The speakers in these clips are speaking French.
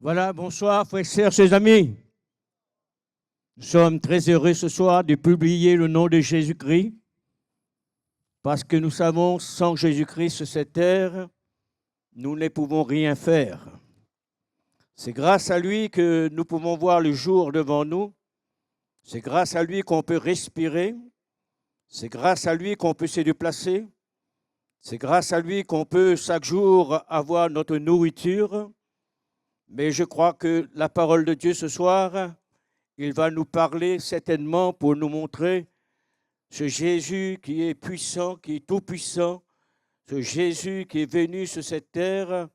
Voilà, bonsoir, frères et sœurs, chers amis. Nous sommes très heureux ce soir de publier le nom de Jésus-Christ parce que nous savons, sans Jésus-Christ sur cette terre, nous ne pouvons rien faire. C'est grâce à lui que nous pouvons voir le jour devant nous. C'est grâce à lui qu'on peut respirer. C'est grâce à lui qu'on peut se déplacer. C'est grâce à lui qu'on peut chaque jour avoir notre nourriture. Mais je crois que la parole de Dieu ce soir, il va nous parler certainement pour nous montrer ce Jésus qui est puissant, qui est tout-puissant, ce Jésus qui est venu sur cette terre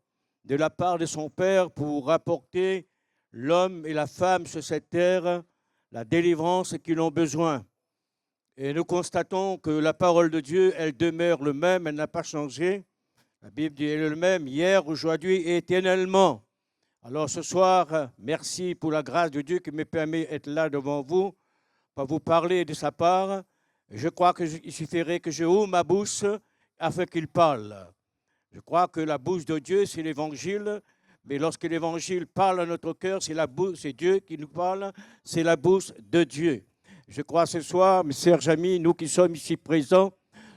de la part de son Père pour apporter l'homme et la femme sur cette terre la délivrance qu'ils ont besoin. Et nous constatons que la parole de Dieu, elle demeure le même, elle n'a pas changé. La Bible dit elle est le même hier, aujourd'hui et éternellement. Alors ce soir, merci pour la grâce de Dieu qui me permet d'être là devant vous, pour vous parler de sa part. Je crois qu'il suffirait que je ouvre ma bouche afin qu'il parle. Je crois que la bouche de Dieu, c'est l'Évangile, mais lorsque l'Évangile parle à notre cœur, c'est Dieu qui nous parle, c'est la bouche de Dieu. Je crois ce soir, mes chers amis, nous qui sommes ici présents,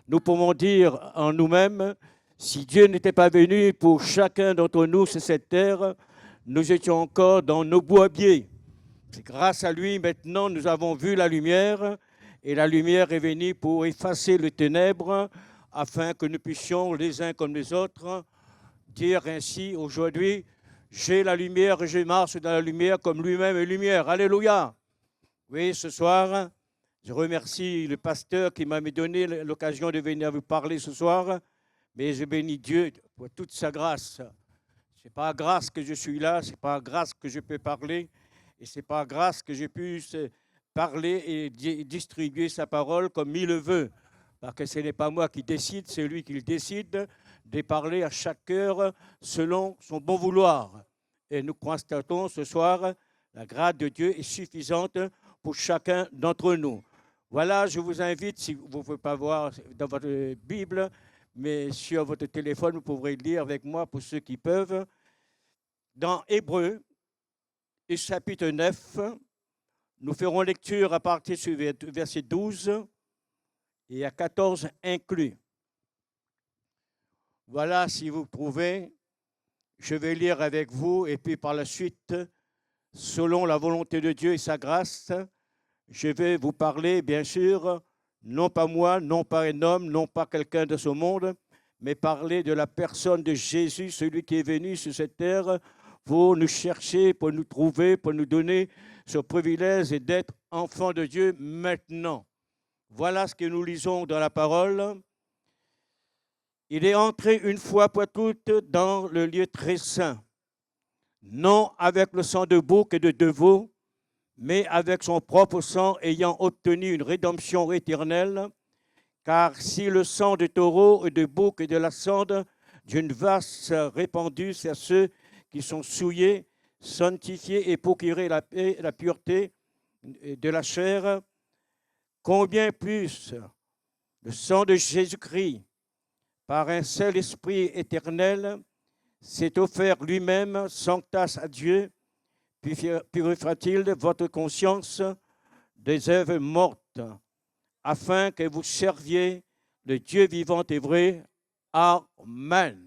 nous pouvons dire en nous-mêmes, si Dieu n'était pas venu pour chacun d'entre nous sur cette terre, nous étions encore dans nos bois-biers. C'est grâce à lui, maintenant, nous avons vu la lumière, et la lumière est venue pour effacer les ténèbres, afin que nous puissions, les uns comme les autres, dire ainsi, aujourd'hui, j'ai la lumière et je marche dans la lumière comme lui-même est lumière. Alléluia! Oui, ce soir, je remercie le pasteur qui m'a donné l'occasion de venir vous parler ce soir, mais je bénis Dieu pour toute sa grâce. Ce n'est pas grâce que je suis là, ce n'est pas grâce que je peux parler, et ce n'est pas grâce que je puisse parler et distribuer sa parole comme il le veut. Parce que ce n'est pas moi qui décide, c'est lui qui décide de parler à chaque cœur selon son bon vouloir. Et nous constatons ce soir, la grâce de Dieu est suffisante pour chacun d'entre nous. Voilà, je vous invite, si vous ne pouvez pas voir dans votre Bible, mais sur votre téléphone, vous pourrez lire avec moi pour ceux qui peuvent. Dans Hébreux, chapitre 9, nous ferons lecture à partir du verset 12 et à 14 inclus. Voilà, si vous trouvez, je vais lire avec vous et puis par la suite, selon la volonté de Dieu et sa grâce, je vais vous parler, bien sûr, non pas moi, non pas un homme, non pas quelqu'un de ce monde, mais parler de la personne de Jésus, celui qui est venu sur cette terre pour nous chercher, pour nous trouver, pour nous donner ce privilège d'être enfants de Dieu maintenant. Voilà ce que nous lisons dans la parole. Il est entré une fois pour toutes dans le lieu très saint, non avec le sang de bouc et de veau, mais avec son propre sang ayant obtenu une rédemption éternelle. Car si le sang de taureau et de bouc et de la cendre d'une vache répandue sur ceux qui sont souillés, sanctifiés et procurer la paix, la pureté de la chair, combien plus le sang de Jésus-Christ, par un seul esprit éternel, s'est offert lui-même sans tache à Dieu, purifiera-t-il votre conscience des œuvres mortes, afin que vous serviez le Dieu vivant et vrai. Amen.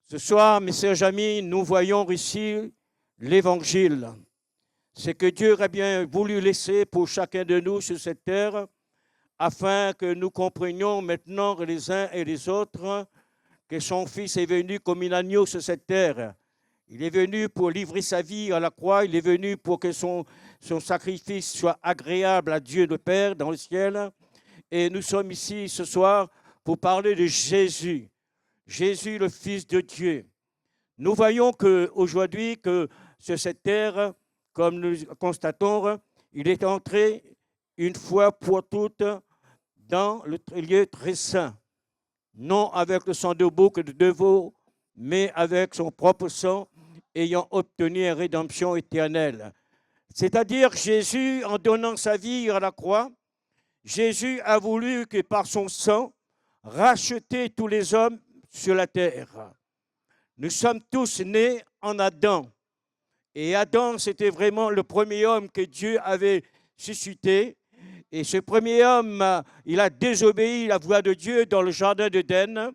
Ce soir, mes chers amis, nous voyons ici l'Évangile. C'est que Dieu aurait bien voulu laisser pour chacun de nous sur cette terre, afin que nous comprenions maintenant les uns et les autres que son Fils est venu comme un agneau sur cette terre. Il est venu pour livrer sa vie à la croix, il est venu pour que son sacrifice soit agréable à Dieu le Père dans le ciel. Et nous sommes ici ce soir pour parler de Jésus, Jésus le Fils de Dieu. Nous voyons qu'aujourd'hui, que sur cette terre, comme nous constatons, il est entré une fois pour toutes dans le lieu très saint, non avec le sang de bouc et de veau, mais avec son propre sang, ayant obtenu une rédemption éternelle. C'est-à-dire Jésus, en donnant sa vie à la croix, Jésus a voulu que par son sang, racheter tous les hommes sur la terre. Nous sommes tous nés en Adam. Et Adam, c'était vraiment le premier homme que Dieu avait suscité. Et ce premier homme, il a désobéi à la voix de Dieu dans le jardin d'Éden.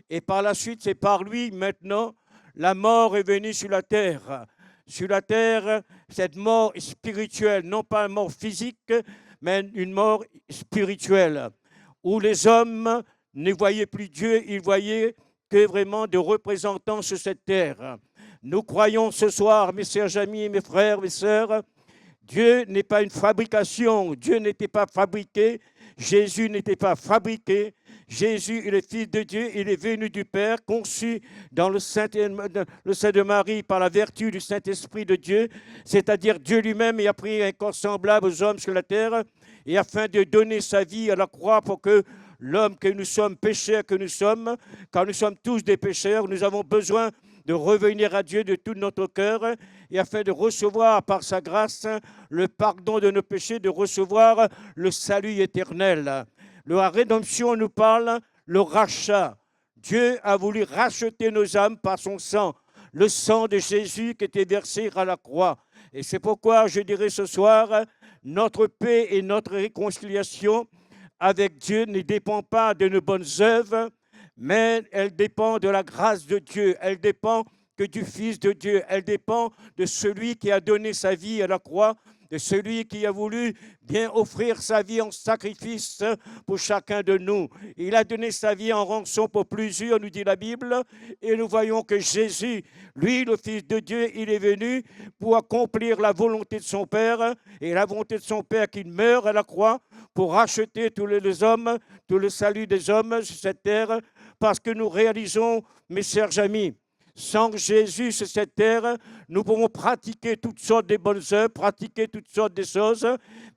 Et par la suite, c'est par lui, maintenant, la mort est venue sur la terre. Sur la terre, cette mort spirituelle, non pas une mort physique, mais une mort spirituelle, où les hommes ne voyaient plus Dieu, ils voyaient que vraiment des représentants sur cette terre. Nous croyons ce soir, mes chers amis, mes frères, mes sœurs, Dieu n'est pas une fabrication, Dieu n'était pas fabriqué, Jésus n'était pas fabriqué, Jésus est le Fils de Dieu, il est venu du Père, conçu dans le sein de Marie par la vertu du Saint-Esprit de Dieu, c'est-à-dire Dieu lui-même a pris un corps semblable aux hommes sur la terre, et afin de donner sa vie à la croix pour que l'homme que nous sommes, pécheurs que nous sommes, car nous sommes tous des pécheurs, nous avons besoin de revenir à Dieu de tout notre cœur et afin de recevoir par sa grâce le pardon de nos péchés, de recevoir le salut éternel. La rédemption nous parle le rachat. Dieu a voulu racheter nos âmes par son sang, le sang de Jésus qui était versé à la croix. Et c'est pourquoi je dirais ce soir, notre paix et notre réconciliation avec Dieu ne dépend pas de nos bonnes œuvres, mais elle dépend de la grâce de Dieu, elle dépend que du Fils de Dieu, elle dépend de celui qui a donné sa vie à la croix, de celui qui a voulu bien offrir sa vie en sacrifice pour chacun de nous. Il a donné sa vie en rançon pour plusieurs, nous dit la Bible, et nous voyons que Jésus, lui, le Fils de Dieu, il est venu pour accomplir la volonté de son Père, et la volonté de son Père qu'il meure à la croix pour racheter tous les hommes, tout le salut des hommes sur cette terre, parce que nous réalisons, mes chers amis, sans Jésus sur cette terre, nous pouvons pratiquer toutes sortes de bonnes œuvres, pratiquer toutes sortes de choses,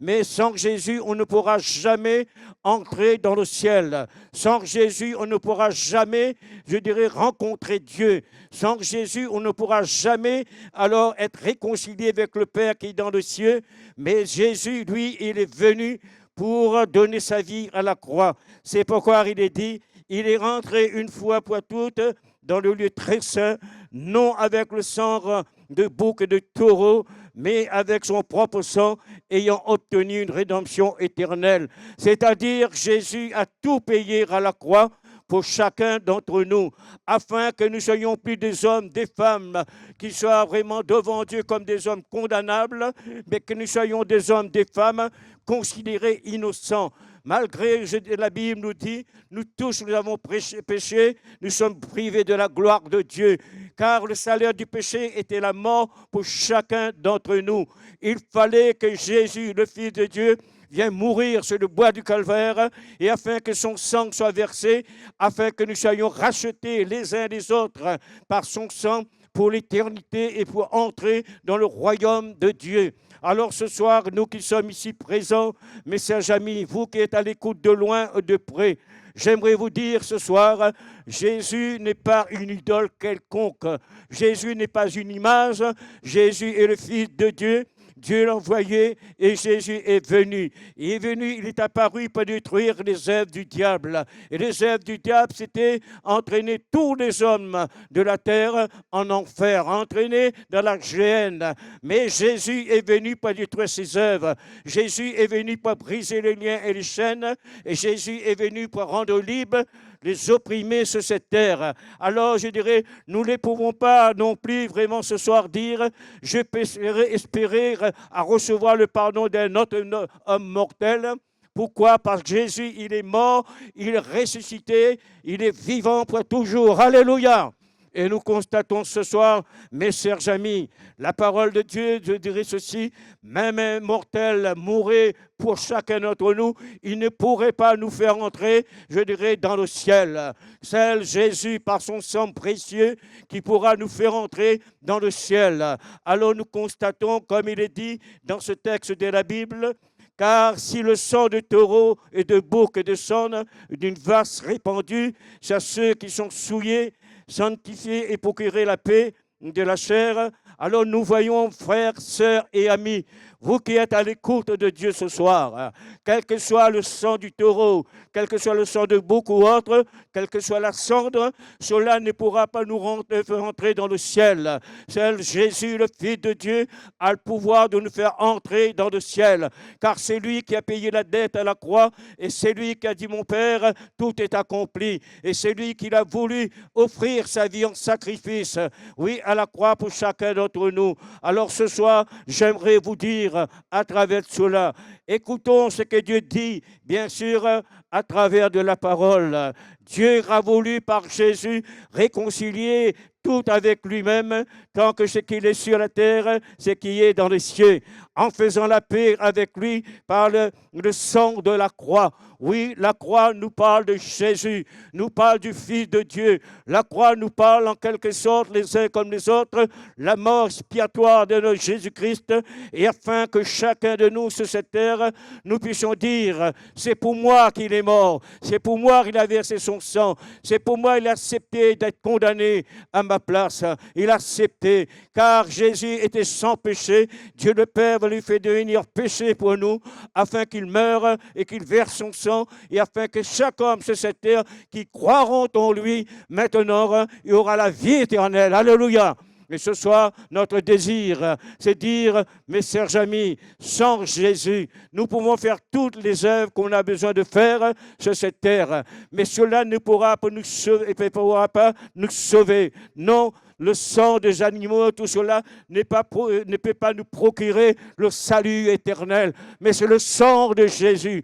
mais sans Jésus, on ne pourra jamais entrer dans le ciel. Sans Jésus, on ne pourra jamais, je dirais, rencontrer Dieu. Sans Jésus, on ne pourra jamais alors être réconcilié avec le Père qui est dans le ciel. Mais Jésus, lui, il est venu pour donner sa vie à la croix. C'est pourquoi il est dit, il est rentré une fois pour toutes dans le lieu très saint, non avec le sang de bouc et de taureau, mais avec son propre sang, ayant obtenu une rédemption éternelle. C'est-à-dire, Jésus a tout payé à la croix pour chacun d'entre nous, afin que nous soyons plus des hommes, des femmes, qui soient vraiment devant Dieu comme des hommes condamnables, mais que nous soyons des hommes, des femmes considérés innocents. Malgré, la Bible nous dit, nous tous, nous avons péché, nous sommes privés de la gloire de Dieu, car le salaire du péché était la mort pour chacun d'entre nous. Il fallait que Jésus, le Fils de Dieu, vienne mourir sur le bois du calvaire, et afin que son sang soit versé, afin que nous soyons rachetés les uns les autres par son sang pour l'éternité et pour entrer dans le royaume de Dieu. Alors ce soir, nous qui sommes ici présents, mes chers amis, vous qui êtes à l'écoute de loin ou de près, j'aimerais vous dire ce soir, Jésus n'est pas une idole quelconque. Jésus n'est pas une image. Jésus est le Fils de Dieu. Dieu l'a envoyé et Jésus est venu. Il est venu, il est apparu pour détruire les œuvres du diable. Et les œuvres du diable, c'était entraîner tous les hommes de la terre en enfer, entraîner dans la géhenne. Mais Jésus est venu pour détruire ses œuvres. Jésus est venu pour briser les liens et les chaînes. Et Jésus est venu pour rendre libres les opprimés sur cette terre. Alors, je dirais, nous ne pouvons pas non plus vraiment ce soir dire, je peux espérer à recevoir le pardon d'un autre homme mortel. Pourquoi? Parce que Jésus, il est mort, il est ressuscité, il est vivant pour toujours. Alléluia! Et nous constatons ce soir, mes chers amis, la parole de Dieu, je dirais ceci, même un mortel mourrait pour chacun d'entre nous, il ne pourrait pas nous faire entrer, je dirais, dans le ciel. C'est Jésus, par son sang précieux, qui pourra nous faire entrer dans le ciel. Alors nous constatons, comme il est dit dans ce texte de la Bible, car si le sang de taureau et de bouc et de sonne d'une vache répandue, c'est à ceux qui sont souillés, sanctifier et procurer la paix de la chair. Alors nous voyons, frères, sœurs et amis, vous qui êtes à l'écoute de Dieu ce soir, quel que soit le sang du taureau, quel que soit le sang de beaucoup autres, quelle que soit la cendre, cela ne pourra pas nous faire entrer dans le ciel. Seul Jésus, le Fils de Dieu, a le pouvoir de nous faire entrer dans le ciel, car c'est lui qui a payé la dette à la croix, et c'est lui qui a dit, mon Père, tout est accompli, et c'est lui qui a voulu offrir sa vie en sacrifice, oui, à la croix pour chacun d'entre nous. Alors ce soir, j'aimerais vous dire à travers cela, écoutons ce que Dieu dit, bien sûr, à travers de la parole. Dieu a voulu par Jésus réconcilier tout avec lui-même, tant que ce qu'il est sur la terre, ce qui est dans les cieux, en faisant la paix avec lui par le sang de la croix. Oui, la croix nous parle de Jésus, nous parle du Fils de Dieu. La croix nous parle en quelque sorte, les uns comme les autres, la mort expiatoire de notre Jésus-Christ, et afin que chacun de nous sur cette terre, nous puissions dire, c'est pour moi qu'il est mort, c'est pour moi qu'il a versé son sang, c'est pour moi qu'il a accepté d'être condamné à ma place. Il a accepté, car Jésus était sans péché. Dieu le Père va lui faire devenir péché pour nous, afin qu'il meure et qu'il verse son sang, et afin que chaque homme sur cette terre qui croiront en lui, maintenant, il aura la vie éternelle. Alléluia. Et ce soir, notre désir, c'est dire, mes chers amis, sans Jésus, nous pouvons faire toutes les œuvres qu'on a besoin de faire sur cette terre. Mais cela ne pourra pas nous sauver. Non, le sang des animaux, tout cela ne peut pas nous procurer le salut éternel. Mais c'est le sang de Jésus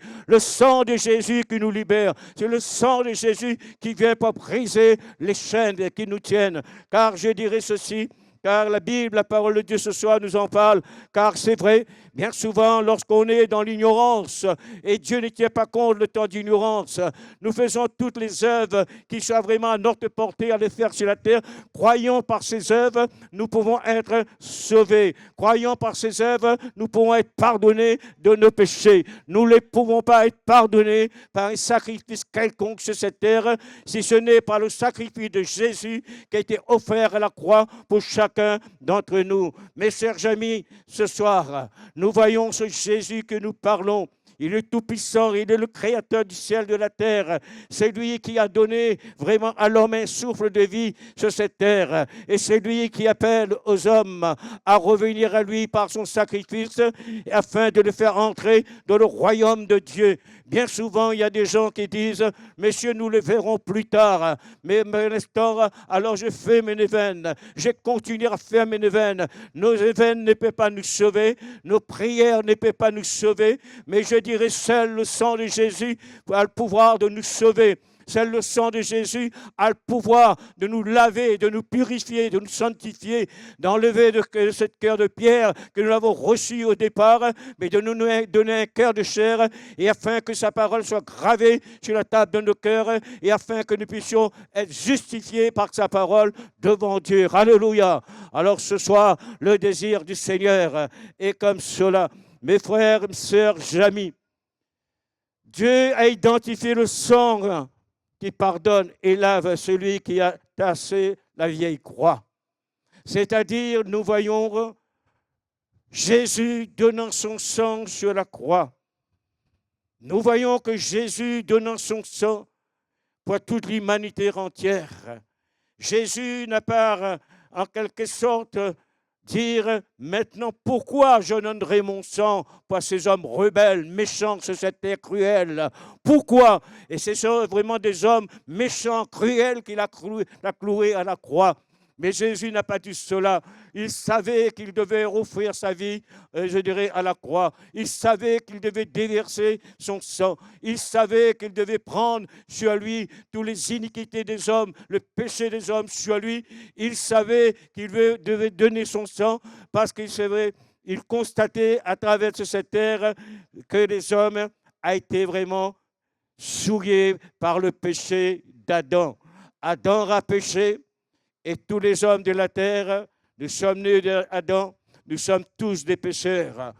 qui nous libère. C'est le sang de Jésus qui vient pour briser les chaînes qui nous tiennent. Car je dirais ceci, car la Bible, la parole de Dieu ce soir nous en parle, car c'est vrai, bien souvent lorsqu'on est dans l'ignorance, et Dieu ne tient pas compte le temps d'ignorance, nous faisons toutes les œuvres qui soient vraiment à notre portée à les faire sur la terre. Croyons par ces œuvres, nous pouvons être sauvés. Croyons par ces œuvres, nous pouvons être pardonnés de nos péchés. Nous ne pouvons pas être pardonnés par un sacrifice quelconque sur cette terre, si ce n'est par le sacrifice de Jésus qui a été offert à la croix pour chacun d'entre nous. Mes chers amis, ce soir, nous voyons ce Jésus que nous parlons. Il est tout-puissant, il est le créateur du ciel et de la terre. C'est lui qui a donné vraiment à l'homme un souffle de vie sur cette terre. Et c'est lui qui appelle aux hommes à revenir à lui par son sacrifice afin de le faire entrer dans le royaume de Dieu. Bien souvent, il y a des gens qui disent « Messieurs, nous le verrons plus tard. » Mais pour l'instant, alors je fais mes neuvaines. Je continue à faire mes neuvaines. Nos neuvaines ne peuvent pas nous sauver. Nos prières ne peuvent pas nous sauver. Mais je dirais, seul le sang de Jésus a le pouvoir de nous sauver. Seul le sang de Jésus a le pouvoir de nous laver, de nous purifier, de nous sanctifier, d'enlever de cette cœur de pierre que nous avons reçu au départ, mais de nous donner un cœur de chair, et afin que sa parole soit gravée sur la table de nos cœurs, et afin que nous puissions être justifiés par sa parole devant Dieu. Alléluia. Alors ce soir, le désir du Seigneur est comme cela. Mes frères, mes sœurs, amis, Dieu a identifié le sang qui pardonne et lave celui qui a tassé la vieille croix. C'est-à-dire, nous voyons Jésus donnant son sang sur la croix. Nous voyons que Jésus donnant son sang pour toute l'humanité entière. Jésus n'a pas, en quelque sorte, dire maintenant pourquoi je donnerai mon sang pour ces hommes rebelles, méchants sur cette terre cruelle. Pourquoi? Et ce sont vraiment des hommes méchants, cruels qu'il a cloués à la croix. Mais Jésus n'a pas dit cela. Il savait qu'il devait offrir sa vie, je dirais, à la croix. Il savait qu'il devait déverser son sang. Il savait qu'il devait prendre sur lui toutes les iniquités des hommes, le péché des hommes sur lui. Il savait qu'il devait donner son sang parce qu'il savait, il constatait à travers cette terre que les hommes ont été vraiment souillés par le péché d'Adam. Adam a péché. Et tous les hommes de la terre, nous sommes nés d'Adam, nous sommes tous des pécheurs.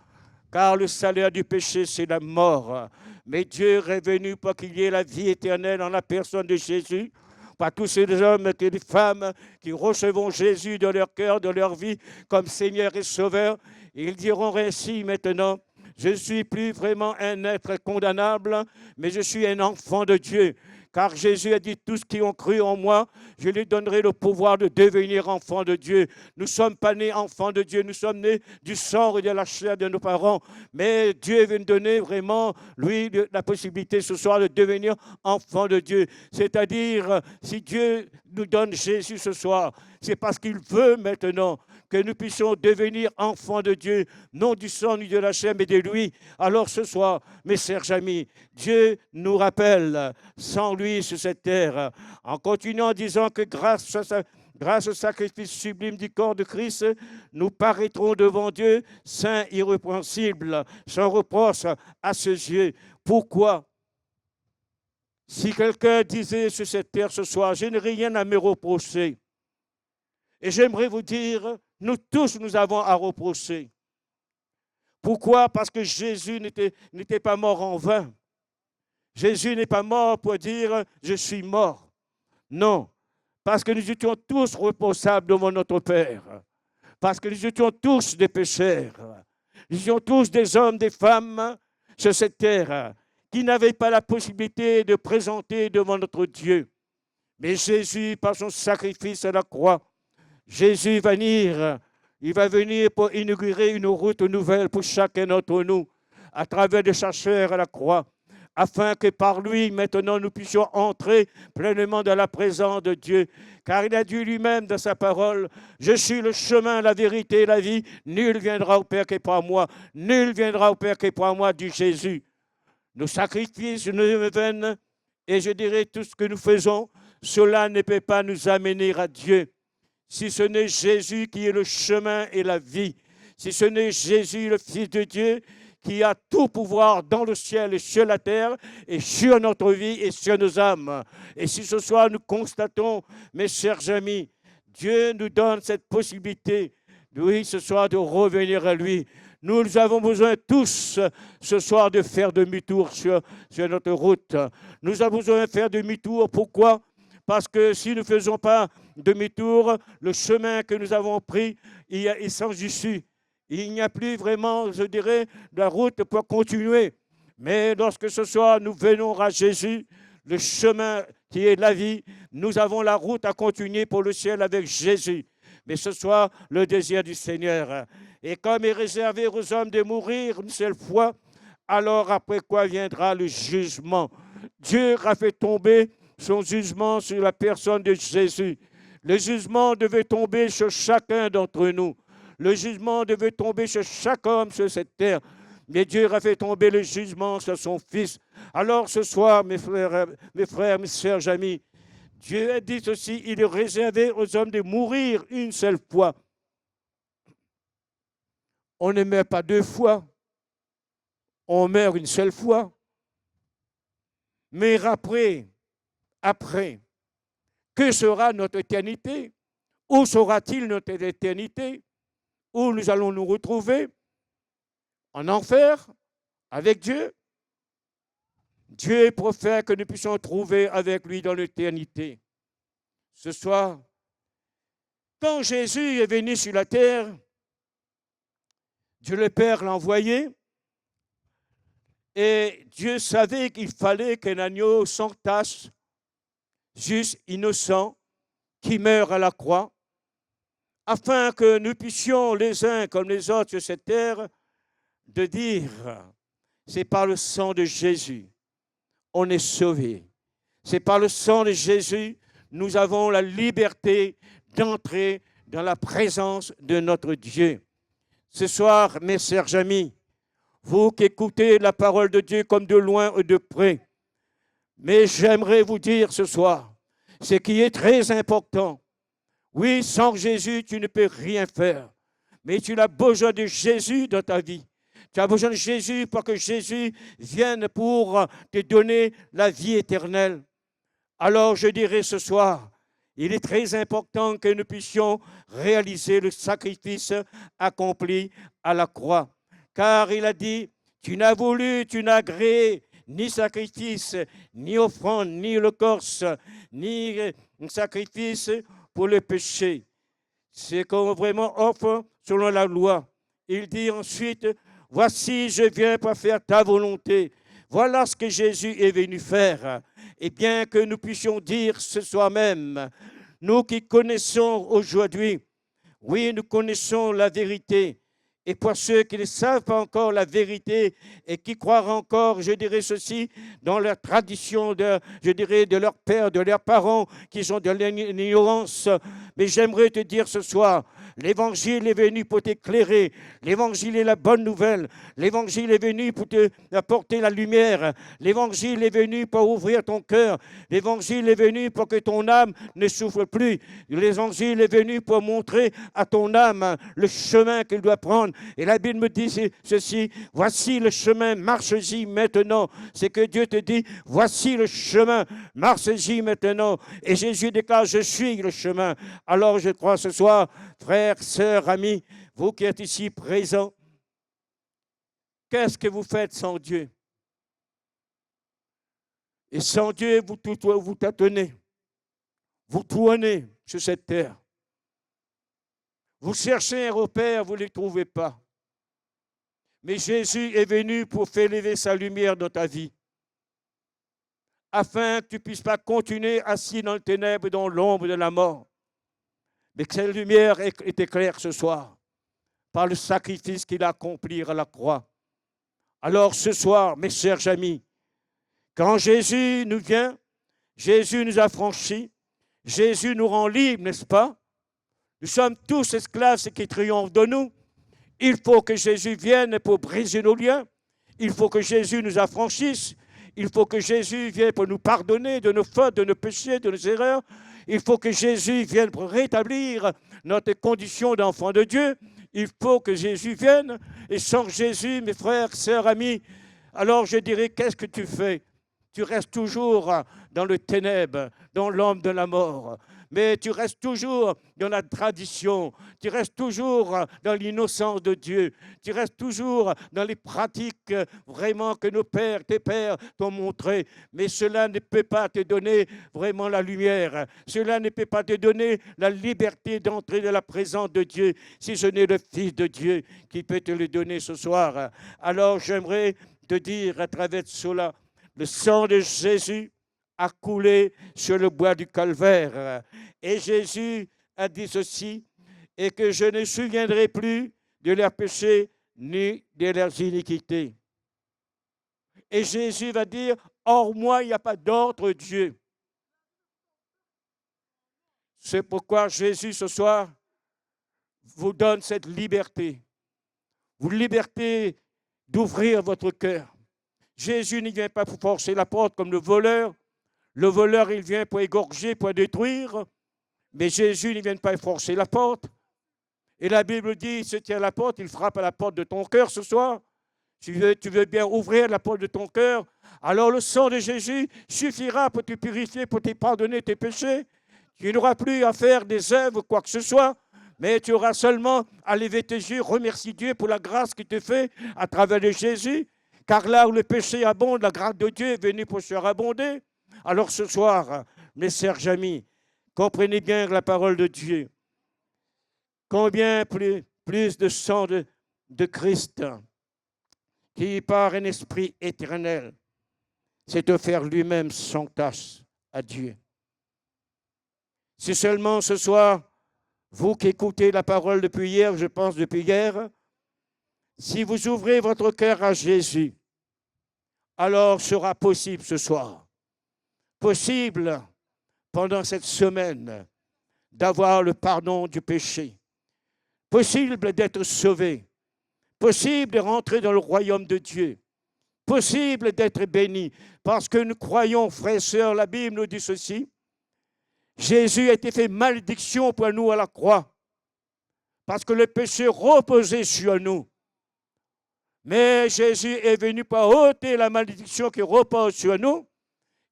Car le salaire du péché, c'est la mort. Mais Dieu est venu pour qu'il y ait la vie éternelle en la personne de Jésus. Par tous ces hommes et les femmes qui recevront Jésus dans leur cœur, dans leur vie, comme Seigneur et Sauveur. Ils diront ainsi maintenant, je ne suis plus vraiment un être condamnable, mais je suis un enfant de Dieu. Car Jésus a dit, tous qui ont cru en moi, je lui donnerai le pouvoir de devenir enfants de Dieu. Nous ne sommes pas nés enfants de Dieu, nous sommes nés du sang et de la chair de nos parents. Mais Dieu veut nous donner vraiment, lui, la possibilité ce soir de devenir enfants de Dieu. C'est-à-dire, si Dieu nous donne Jésus ce soir, c'est parce qu'il veut maintenant que nous puissions devenir enfants de Dieu, non du sang ni de la chair, mais de lui. Alors ce soir, mes chers amis, Dieu nous rappelle, sans lui sur cette terre, en continuant en disant que grâce au sacrifice sublime du corps de Christ, nous paraîtrons devant Dieu saints, irrépréhensibles, sans reproche à ses yeux. Pourquoi? Si quelqu'un disait sur cette terre ce soir, je n'ai rien à me reprocher, et j'aimerais vous dire, nous tous, nous avons à reprocher. Pourquoi? Parce que Jésus n'était pas mort en vain. Jésus n'est pas mort pour dire « je suis mort ». Non, parce que nous étions tous responsables devant notre Père. Parce que nous étions tous des pécheurs. Nous étions tous des hommes, des femmes sur cette terre qui n'avaient pas la possibilité de présenter devant notre Dieu. Mais Jésus, par son sacrifice à la croix, Jésus va venir, il va venir pour inaugurer une route nouvelle pour chacun d'entre nous, à travers de sa chair à la croix, afin que par lui, maintenant, nous puissions entrer pleinement dans la présence de Dieu. Car il a dit lui-même dans sa parole, « Je suis le chemin, la vérité et la vie. Nul viendra au Père que par moi. Nul viendra au Père que par moi, dit Jésus. » Nos sacrifices, nos vaines, et je dirais tout ce que nous faisons, cela ne peut pas nous amener à Dieu. Si ce n'est Jésus qui est le chemin et la vie, si ce n'est Jésus, le Fils de Dieu, qui a tout pouvoir dans le ciel et sur la terre, et sur notre vie et sur nos âmes. Et si ce soir nous constatons, mes chers amis, Dieu nous donne cette possibilité, oui, ce soir de revenir à lui. Nous avons besoin tous, ce soir, de faire demi-tour sur notre route. Nous avons besoin de faire demi-tour. Pourquoi? Parce que si nous ne faisons pas demi-tour, le chemin que nous avons pris est sans issue. Il n'y a plus vraiment, je dirais, de la route pour continuer. Mais lorsque ce soir nous venons à Jésus, le chemin qui est la vie, nous avons la route à continuer pour le ciel avec Jésus. Mais ce soir, le désir du Seigneur. Et comme il est réservé aux hommes de mourir une seule fois, alors après quoi viendra le jugement. Dieu a fait tomber son jugement sur la personne de Jésus. Le jugement devait tomber sur chacun d'entre nous. Le jugement devait tomber sur chaque homme sur cette terre. Mais Dieu a fait tomber le jugement sur son Fils. Alors ce soir, mes frères, mes sœurs, amis, Dieu a dit ceci, il est réservé aux hommes de mourir une seule fois. On ne meurt pas deux fois, on meurt une seule fois. Mais après, que sera notre éternité? Où sera-t-il notre éternité? Où nous allons nous retrouver? En enfer? Avec Dieu? Dieu préfère que nous puissions trouver avec lui dans l'éternité. Ce soir, quand Jésus est venu sur la terre, Dieu le Père l'a envoyé et Dieu savait qu'il fallait qu'un agneau sans tache, juste, innocent, qui meurt à la croix, afin que nous puissions les uns comme les autres sur cette terre de dire, c'est par le sang de Jésus, on est sauvé. C'est par le sang de Jésus, nous avons la liberté d'entrer dans la présence de notre Dieu. Ce soir, mes chers amis, vous qui écoutez la parole de Dieu comme de loin ou de près, mais j'aimerais vous dire ce soir, ce qui est très important, oui, sans Jésus, tu ne peux rien faire, mais tu as besoin de Jésus dans ta vie. Tu as besoin de Jésus pour que Jésus vienne pour te donner la vie éternelle. Alors je dirais ce soir, il est très important que nous puissions réaliser le sacrifice accompli à la croix. Car il a dit, tu n'as agréé ni sacrifice, ni offrande, ni holocauste, ni sacrifice pour le péché. C'est qu'on vraiment offre selon la loi. Il dit ensuite, voici, je viens pour faire ta volonté. Voilà ce que Jésus est venu faire. Et bien que nous puissions dire ce soir même, nous qui connaissons aujourd'hui, oui, nous connaissons la vérité. Et pour ceux qui ne savent pas encore la vérité et qui croient encore, je dirais ceci, dans leur tradition, je dirais de leurs pères, de leurs parents, qui sont de l'ignorance. Mais j'aimerais te dire ce soir, l'Évangile est venu pour t'éclairer. L'Évangile est la bonne nouvelle. L'Évangile est venu pour te apporter la lumière. L'Évangile est venu pour ouvrir ton cœur. L'Évangile est venu pour que ton âme ne souffre plus. L'Évangile est venu pour montrer à ton âme le chemin qu'elle doit prendre. Et la Bible me dit ceci, voici le chemin, marche-y maintenant. C'est que Dieu te dit, voici le chemin, marche-y maintenant. Et Jésus déclare, je suis le chemin. Alors je crois ce soir, frères, sœurs, amis, vous qui êtes ici présents, qu'est-ce que vous faites sans Dieu? Et sans Dieu, vous tâtonnez, vous tournez sur cette terre. Vous cherchez un repère, vous ne le trouvez pas. Mais Jésus est venu pour faire lever sa lumière dans ta vie, afin que tu ne puisses pas continuer assis dans le ténèbre, dans l'ombre de la mort. Mais que cette lumière est éclaire ce soir, par le sacrifice qu'il a accompli à la croix. Alors ce soir, mes chers amis, quand Jésus nous vient, Jésus nous a franchis, Jésus nous rend libres, n'est-ce pas? Nous sommes tous esclaves, ce qui triomphe de nous. Il faut que Jésus vienne pour briser nos liens. Il faut que Jésus nous affranchisse. Il faut que Jésus vienne pour nous pardonner de nos fautes, de nos péchés, de nos erreurs. Il faut que Jésus vienne pour rétablir notre condition d'enfant de Dieu. Il faut que Jésus vienne. Et sans Jésus, mes frères, sœurs, amis, alors je dirais, qu'est-ce que tu fais? Tu restes toujours dans le ténèbre, dans l'ombre de la mort. Mais tu restes toujours dans la tradition, tu restes toujours dans l'innocence de Dieu, tu restes toujours dans les pratiques vraiment que nos pères, tes pères t'ont montrées. Mais cela ne peut pas te donner vraiment la lumière, cela ne peut pas te donner la liberté d'entrer dans la présence de Dieu, si ce n'est le Fils de Dieu qui peut te le donner ce soir. Alors j'aimerais te dire à travers cela, le sang de Jésus a coulé sur le bois du calvaire. Et Jésus a dit ceci, et que je ne souviendrai plus de leurs péchés ni de leurs iniquités. Et Jésus va dire, hors moi, il n'y a pas d'autre Dieu. C'est pourquoi Jésus, ce soir, vous donne cette liberté. Vous liberté d'ouvrir votre cœur. Jésus ne vient pas pour forcer la porte comme le voleur. Le voleur, il vient pour égorger, pour détruire. Mais Jésus ne vient pas forcer la porte. Et la Bible dit, il se tient à la porte, il frappe à la porte de ton cœur ce soir. Tu veux bien ouvrir la porte de ton cœur. Alors le sang de Jésus suffira pour te purifier, pour te pardonner tes péchés. Tu n'auras plus à faire des œuvres, quoi que ce soit. Mais tu auras seulement à lever tes yeux, remercier Dieu pour la grâce qu'il te fait à travers de Jésus. Car là où le péché abonde, la grâce de Dieu est venue pour surabonder. Alors ce soir, mes chers amis, comprenez bien la parole de Dieu. Combien plus de sang de Christ qui par un esprit éternel s'est offert lui-même sans tâche à Dieu. Si seulement ce soir, vous qui écoutez la parole depuis hier, je pense depuis hier, si vous ouvrez votre cœur à Jésus, alors sera possible ce soir, possible pendant cette semaine d'avoir le pardon du péché, possible d'être sauvé, possible de rentrer dans le royaume de Dieu, possible d'être béni, parce que nous croyons, frères et sœurs, la Bible nous dit ceci, Jésus a été fait malédiction pour nous à la croix, parce que le péché reposait sur nous. Mais Jésus est venu pour ôter la malédiction qui repose sur nous,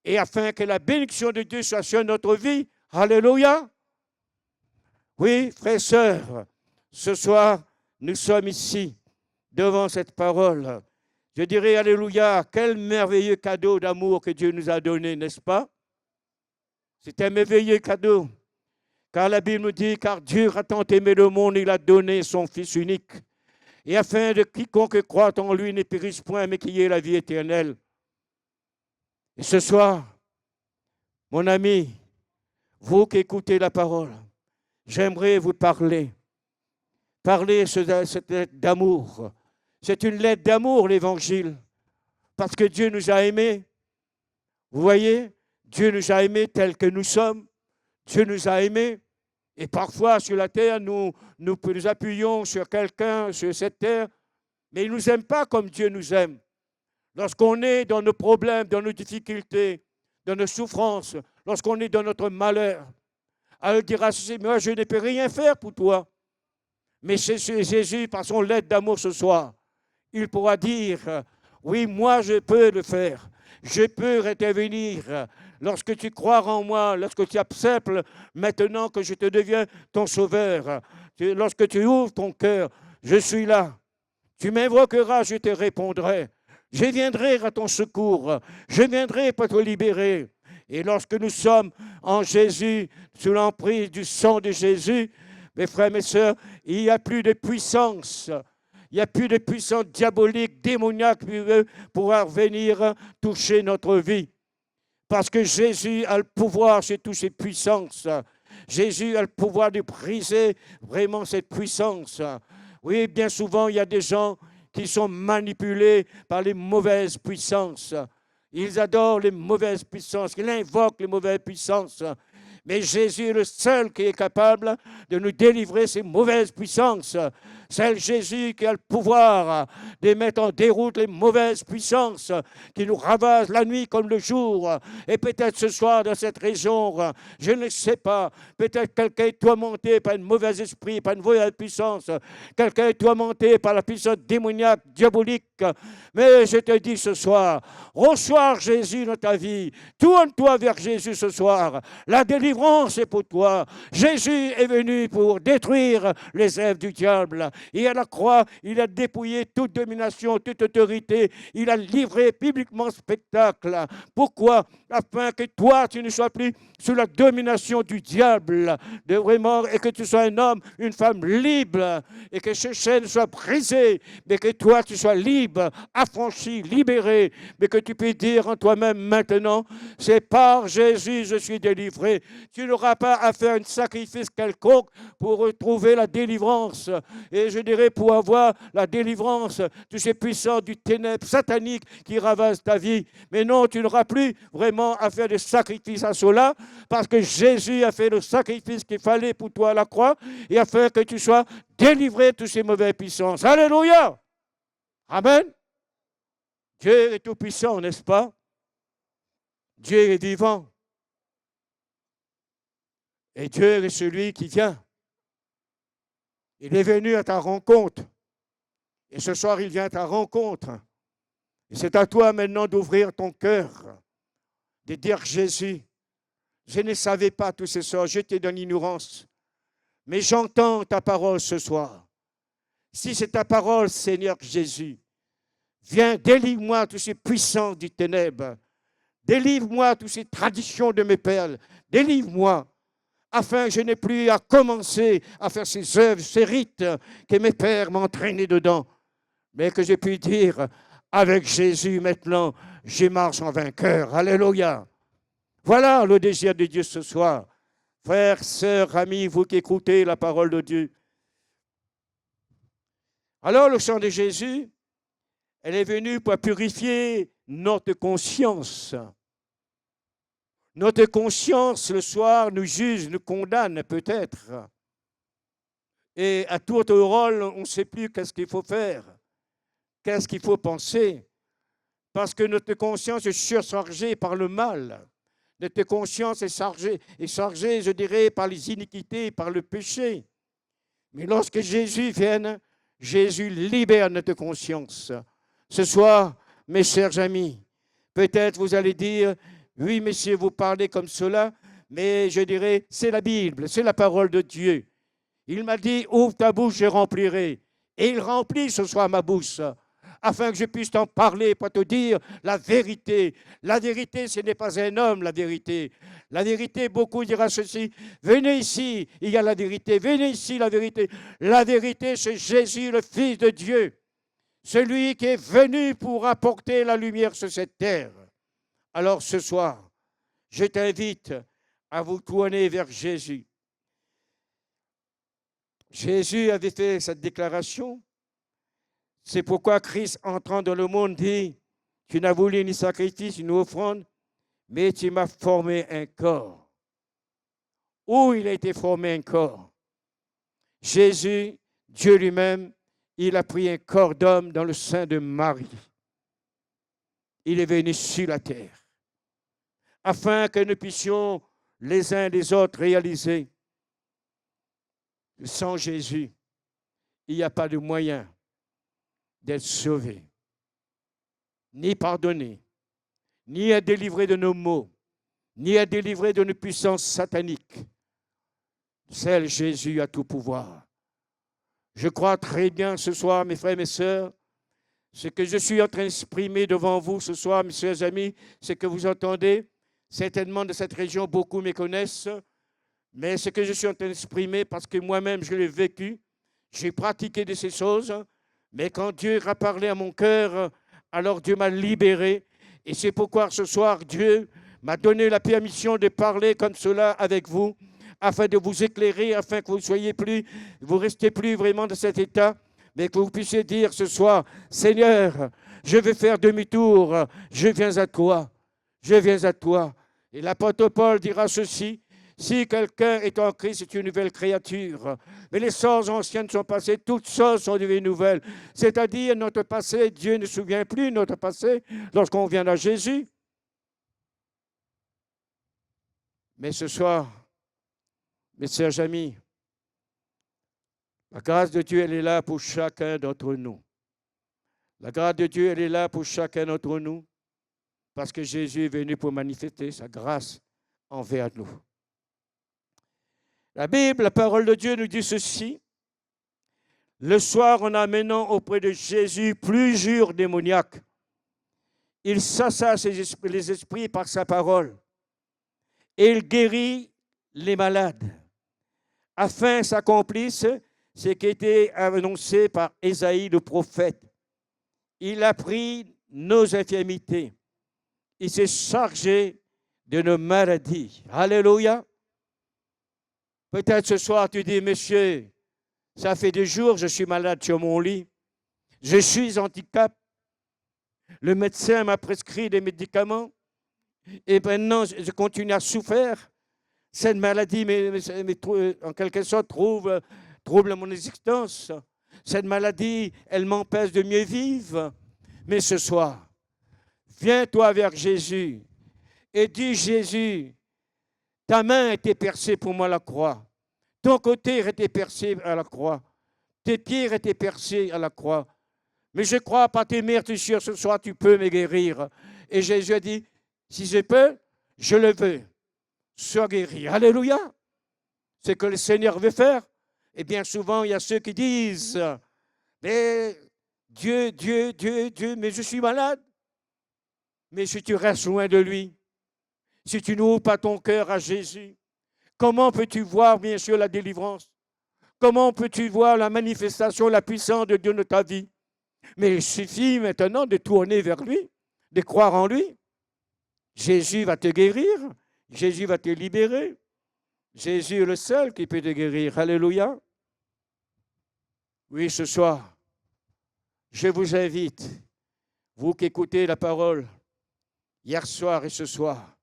et afin que la bénédiction de Dieu soit sur notre vie. Alléluia. Oui, frères et sœurs, ce soir, nous sommes ici, devant cette parole. Je dirais, alléluia, quel merveilleux cadeau d'amour que Dieu nous a donné, n'est-ce pas? C'est un merveilleux cadeau. Car la Bible nous dit, car Dieu a tant aimé le monde, il a donné son Fils unique. et afin de quiconque croit en lui ne périsse point, mais qu'il y ait la vie éternelle. Et ce soir, mon ami, vous qui écoutez la parole, j'aimerais vous parler. Parler cette lettre d'amour. C'est une lettre d'amour, l'Évangile, parce que Dieu nous a aimés. Vous voyez, Dieu nous a aimés tels que nous sommes. Dieu nous a aimés. Et parfois, sur la terre, nous appuyons sur quelqu'un, sur cette terre, mais il ne nous aime pas comme Dieu nous aime. Lorsqu'on est dans nos problèmes, dans nos difficultés, dans nos souffrances, lorsqu'on est dans notre malheur, elle dira ceci, moi je ne peux rien faire pour toi. Mais c'est Jésus, par son lettre d'amour ce soir, il pourra dire, oui, moi je peux le faire. Je peux intervenir lorsque tu crois en moi, lorsque tu acceptes maintenant que je te deviens ton sauveur. Lorsque tu ouvres ton cœur, je suis là. Tu m'invoqueras, je te répondrai. Je viendrai à ton secours. Je viendrai pour te libérer. Et lorsque nous sommes en Jésus, sous l'emprise du sang de Jésus, mes frères, mes sœurs, il n'y a plus de puissance. Il n'y a plus de puissance diabolique, démoniaque qui veut pouvoir venir toucher notre vie. Parce que Jésus a le pouvoir sur toutes ces puissances. Jésus a le pouvoir de briser vraiment cette puissance. Oui, bien souvent, il y a des gens qui sont manipulés par les mauvaises puissances. Ils adorent les mauvaises puissances, ils invoquent les mauvaises puissances. Mais Jésus est le seul qui est capable de nous délivrer de ces mauvaises puissances. C'est Jésus qui a le pouvoir de mettre en déroute les mauvaises puissances qui nous ravagent la nuit comme le jour. Et peut-être ce soir dans cette région, je ne sais pas, peut-être quelqu'un est tourmenté par un mauvais esprit, par une mauvaise puissance. Quelqu'un est tourmenté par la puissance démoniaque, diabolique. Mais je te dis ce soir, reçois Jésus dans ta vie. Tourne-toi vers Jésus ce soir. La délivrance est pour toi. Jésus est venu pour détruire les œuvres du diable. Et à la croix, il a dépouillé toute domination, toute autorité. Il a livré publiquement spectacle. Pourquoi? Afin que toi, tu ne sois plus sous la domination du diable, et que tu sois un homme, une femme libre, et que ces chaînes soient brisées, mais que toi, tu sois libre, affranchi, libéré, mais que tu puisses dire en toi-même maintenant, c'est par Jésus je suis délivré. Tu n'auras pas à faire un sacrifice quelconque pour retrouver la délivrance. Et je dirais pour avoir la délivrance de ces puissances du ténèbre satanique qui ravagent ta vie. Mais non, tu n'auras plus vraiment à faire des sacrifices à cela, parce que Jésus a fait le sacrifice qu'il fallait pour toi à la croix, et afin que tu sois délivré de toutes ces mauvaises puissances. Alléluia! Amen! Dieu est tout-puissant, n'est-ce pas? Dieu est vivant. Et Dieu est celui qui vient. Il est venu à ta rencontre. Et ce soir, il vient à ta rencontre. Et c'est à toi maintenant d'ouvrir ton cœur, de dire Jésus, je ne savais pas tout ce soir, j'étais dans l'ignorance. Mais j'entends ta parole ce soir. Si c'est ta parole, Seigneur Jésus, viens, délivre-moi tous ces puissances du ténèbre. Délivre-moi toutes ces traditions de mes pères. Délivre-moi, afin que je n'ai plus à commencer à faire ces œuvres, ces rites que mes pères m'ont entraîné dedans. Mais que je puisse dire, avec Jésus maintenant, je marche en vainqueur. Alléluia. Voilà le désir de Dieu ce soir. Frères, sœurs, amis, vous qui écoutez la parole de Dieu. Alors le sang de Jésus, elle est venue pour purifier notre conscience. Notre conscience, le soir, nous juge, nous condamne peut-être. Et à tour de rôle, on ne sait plus qu'est-ce qu'il faut faire, qu'est-ce qu'il faut penser. Parce que notre conscience est surchargée par le mal. Notre conscience est chargée, je dirais, par les iniquités, par le péché. Mais lorsque Jésus vient, Jésus libère notre conscience. Ce soir, mes chers amis, peut-être vous allez dire, oui, monsieur, vous parlez comme cela, mais je dirais, c'est la Bible, c'est la parole de Dieu. Il m'a dit, ouvre ta bouche, je remplirai. Et il remplit ce soir ma bouche. afin que je puisse t'en parler pour te dire la vérité. La vérité, ce n'est pas un homme, la vérité. La vérité, beaucoup diront ceci, venez ici, il y a la vérité, venez ici, la vérité. La vérité, c'est Jésus, le Fils de Dieu, celui qui est venu pour apporter la lumière sur cette terre. Alors ce soir, je t'invite à vous tourner vers Jésus. Jésus avait fait cette déclaration. C'est pourquoi Christ, entrant dans le monde, dit, tu n'as voulu ni sacrifice, ni offrande, mais tu m'as formé un corps. Où il a été formé un corps? Jésus, Dieu lui-même, il a pris un corps d'homme dans le sein de Marie. Il est venu sur la terre, afin que nous puissions les uns les autres réaliser que sans Jésus, il n'y a pas de moyen d'être sauvé, ni pardonné, ni être délivré de nos maux, ni être délivré de nos puissances sataniques. Seul Jésus a tout pouvoir. Je crois très bien ce soir, mes frères et mes sœurs, ce que je suis en train d'exprimer devant vous ce soir, mes chers amis, ce que vous entendez, certainement de cette région, beaucoup me connaissent, mais ce que je suis en train d'exprimer, parce que moi-même je l'ai vécu, j'ai pratiqué de ces choses, mais quand Dieu a parlé à mon cœur, alors Dieu m'a libéré. Et c'est pourquoi ce soir, Dieu m'a donné la permission de parler comme cela avec vous, afin de vous éclairer, afin que vous restez plus vraiment dans cet état, mais que vous puissiez dire ce soir, Seigneur, je vais faire demi-tour, je viens à toi, je viens à toi. Et l'apôtre Paul dira ceci, si quelqu'un est en Christ, c'est une nouvelle créature. Mais les choses anciennes sont passées, toutes choses sont devenues nouvelles. C'est-à-dire, notre passé, Dieu ne se souvient plus de notre passé lorsqu'on vient à Jésus. Mais ce soir, mes chers amis, la grâce de Dieu, elle est là pour chacun d'entre nous. La grâce de Dieu, elle est là pour chacun d'entre nous, parce que Jésus est venu pour manifester sa grâce envers nous. La Bible, la parole de Dieu nous dit ceci. Le soir, en amenant auprès de Jésus plusieurs démoniaques, il chassa les esprits par sa parole et il guérit les malades, afin s'accomplisse ce qui était annoncé par Ésaïe le prophète. Il a pris nos infirmités, il s'est chargé de nos maladies. Alléluia. Peut-être ce soir, tu dis, monsieur, ça fait des jours, je suis malade sur mon lit. Je suis handicapé. Le médecin m'a prescrit des médicaments. Et maintenant, je continue à souffrir. Cette maladie, en quelque sorte, trouble mon existence. Cette maladie, elle m'empêche de mieux vivre. Mais ce soir, viens-toi vers Jésus et dis, Jésus, ta main a été percée pour moi à la croix. Ton côté a été percé à la croix. Tes pieds ont été percés à la croix. Mais je crois par tes meurtrissures ce soir, tu peux me guérir. Et Jésus a dit, si je peux, je le veux. Sois guéri. Alléluia. C'est ce que le Seigneur veut faire. Et bien souvent, il y a ceux qui disent, mais Dieu, mais je suis malade. Mais si tu restes loin de lui, si tu n'ouvres pas ton cœur à Jésus, comment peux-tu voir, bien sûr, la délivrance? Comment peux-tu voir la manifestation, la puissance de Dieu dans ta vie? Mais il suffit maintenant de tourner vers lui, de croire en lui. Jésus va te guérir, Jésus va te libérer. Jésus est le seul qui peut te guérir. Alléluia. Oui, ce soir, je vous invite, vous qui écoutez la parole, hier soir et ce soir,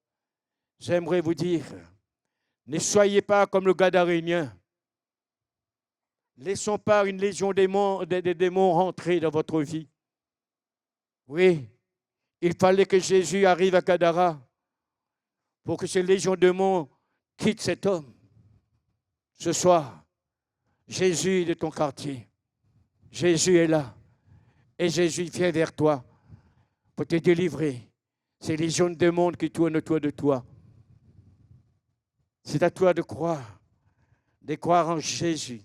j'aimerais vous dire, ne soyez pas comme le Gadarénien. Laissons pas une légion des démons rentrer dans votre vie. Oui, il fallait que Jésus arrive à Gadara pour que ces légions de démons quittent cet homme. Ce soir, Jésus est de ton quartier. Jésus est là. Et Jésus vient vers toi pour te délivrer. Ces légions de démons qui tournent autour de toi. C'est à toi de croire en Jésus.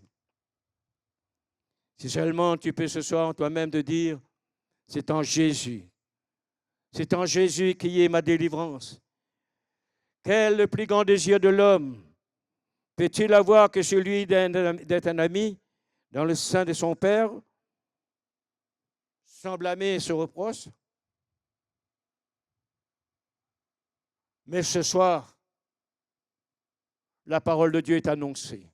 Si seulement tu peux ce soir en toi-même te dire, C'est en Jésus. C'est en Jésus qui est ma délivrance. Quel le plus grand désir de l'homme peut-il avoir que celui d'être un ami dans le sein de son Père, sans blâmer et se reproche? Mais ce soir, la parole de Dieu est annoncée.